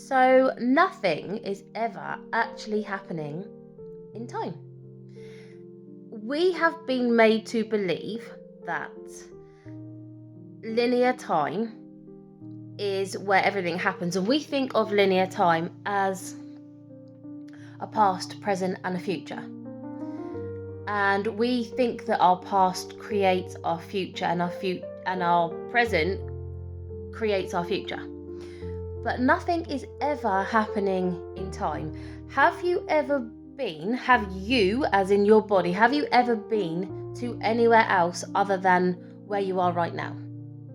So nothing is ever actually happening in time. We have been made to believe that linear time is where everything happens, and we think of linear time as a past, present, and a future. And we think that our past creates our future, and our present creates our future. But nothing is ever happening in time. Have you, as in your body, have you ever been to anywhere else other than where you are right now?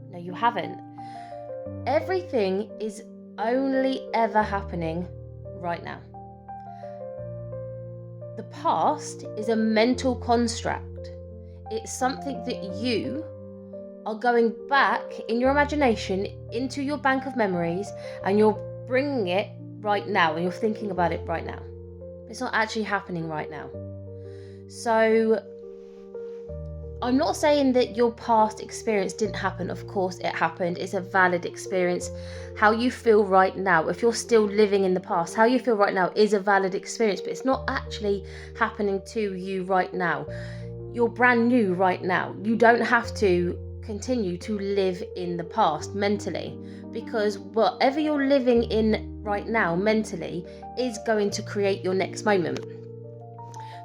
No, you haven't. Everything is only ever happening right now. The past is a mental construct. It's something that you are going back in your imagination into your bank of memories, and you're bringing it right now, and you're thinking about it right now. It's not actually happening right now. So I'm not saying that your past experience didn't happen. Of course it happened. It's a valid experience. How you feel right now, if you're still living in the past, how you feel right now is a valid experience, but it's not actually happening to you right now. You're brand new right now. You don't have to continue to live in the past mentally, because whatever you're living in right now mentally is going to create your next moment.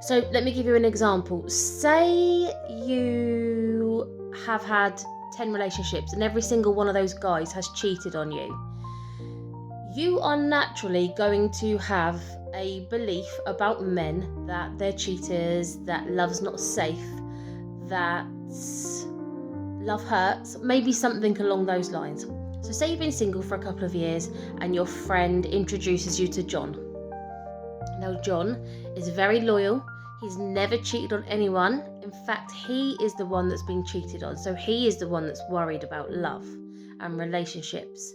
So let me give you an example. Say you have had 10 relationships and every single one of those guys has cheated on you. You are naturally going to have a belief about men that they're cheaters, that love's not safe, that love hurts, maybe something along those lines. So say you've been single for a couple of years and your friend introduces you to John. Now John is very loyal. He's never cheated on anyone. In fact, he is the one that's been cheated on. So he is the one that's worried about love and relationships.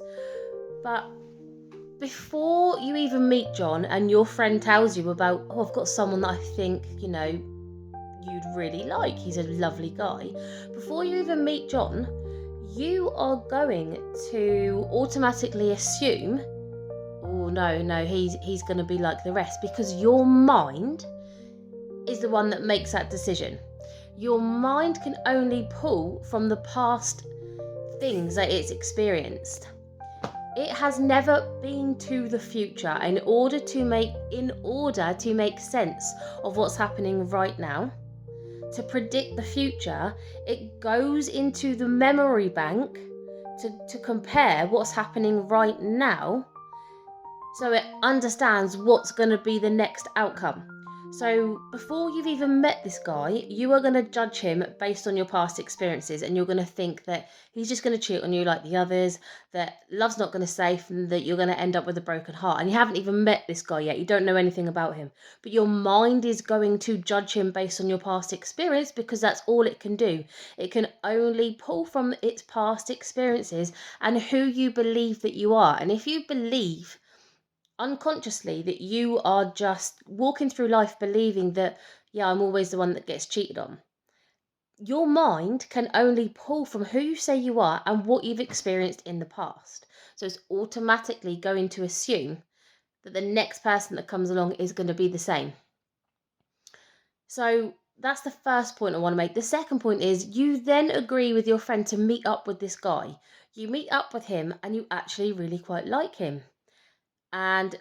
But before you even meet John and your friend tells you about, oh, I've got someone that I think, you'd really like. He's a lovely guy. Before you even meet John, you are going to automatically assume, oh no, he's going to be like the rest, because your mind is the one that makes that decision. Your mind can only pull from the past things that it's experienced. It has never been to the future in order to make sense of what's happening right now. To predict the future, it goes into the memory bank to compare what's happening right now, so it understands what's going to be the next outcome. So before you've even met this guy, you are going to judge him based on your past experiences, and you're going to think that he's just going to cheat on you like the others, that love's not going to safe, and that you're going to end up with a broken heart. And you haven't even met this guy yet. You don't know anything about him. But your mind is going to judge him based on your past experience, because that's all it can do. It can only pull from its past experiences and who you believe that you are. And if you believe unconsciously that you are just walking through life believing that, yeah, I'm always the one that gets cheated on, your mind can only pull from who you say you are and what you've experienced in the past. So it's automatically going to assume that the next person that comes along is going to be the same. So that's the first point I want to make. The second point is, you then agree with your friend to meet up with this guy. You meet up with him and you actually really quite like him. And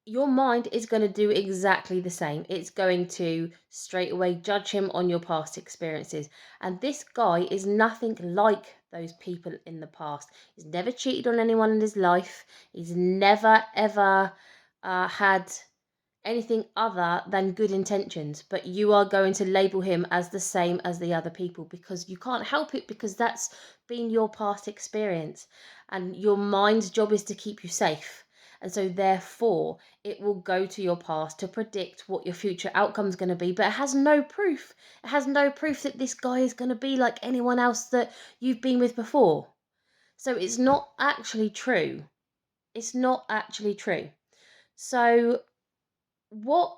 your mind is going to do exactly the same. It's going to straight away judge him on your past experiences. And this guy is nothing like those people in the past. He's never cheated on anyone in his life. He's never, ever had anything other than good intentions. But you are going to label him as the same as the other people, because you can't help it, because that's been your past experience. And your mind's job is to keep you safe. And so therefore, it will go to your past to predict what your future outcome is going to be. But it has no proof. It has no proof that this guy is going to be like anyone else that you've been with before. So it's not actually true. It's not actually true. So what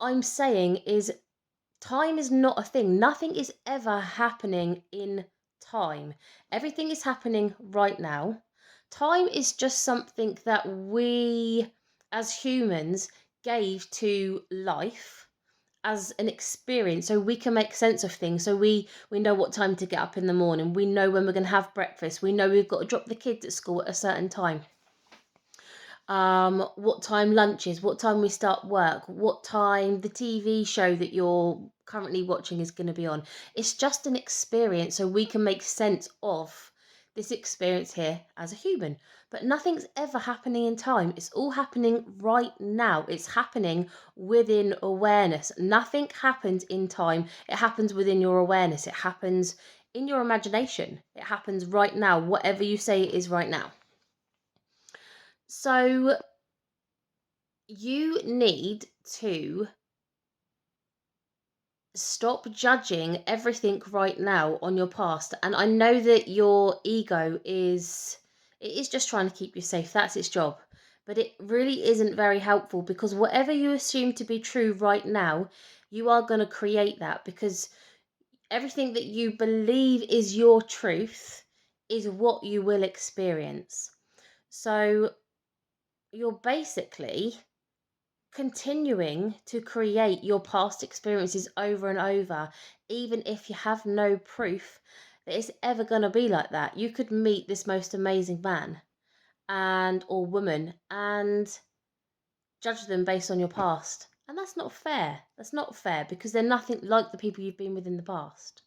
I'm saying is, time is not a thing. Nothing is ever happening in time. Everything is happening right now. Time is just something that we as humans gave to life as an experience so we can make sense of things. So we know what time to get up in the morning, we know when we're going to have breakfast, we know we've got to drop the kids at school at a certain time, what time lunch is, what time we start work, what time the TV show that you're currently watching is going to be on. It's just an experience so we can make sense of this experience here as a human. But nothing's ever happening in time. It's all happening right now. It's happening within awareness. Nothing happens in time. It happens within your awareness. It happens in your imagination. It happens right now, whatever you say it is right now. So you need to stop judging everything right now on your past. And I know that your ego is just trying to keep you safe. That's its job. But it really isn't very helpful, because whatever you assume to be true right now, you are going to create that, because everything that you believe is your truth is what you will experience. So you're basically continuing to create your past experiences over and over, even if you have no proof that it's ever going to be like that. You could meet this most amazing man and or woman and judge them based on your past. And that's not fair. That's not fair, because they're nothing like the people you've been with in the past.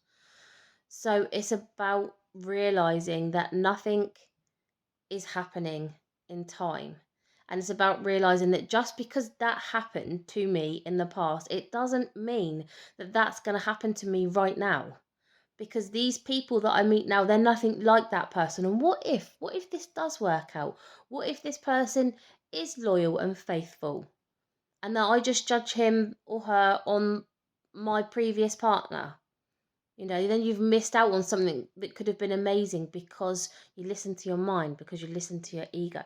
So it's about realizing that nothing is happening in time. And it's about realizing that just because that happened to me in the past, it doesn't mean that that's going to happen to me right now. Because these people that I meet now, they're nothing like that person. And what if this does work out? What if this person is loyal and faithful? And that I just judge him or her on my previous partner? Then you've missed out on something that could have been amazing because you listen to your mind, because you listen to your ego.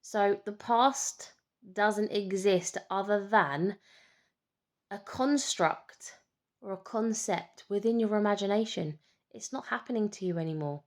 So the past doesn't exist other than a construct or a concept within your imagination. It's not happening to you anymore.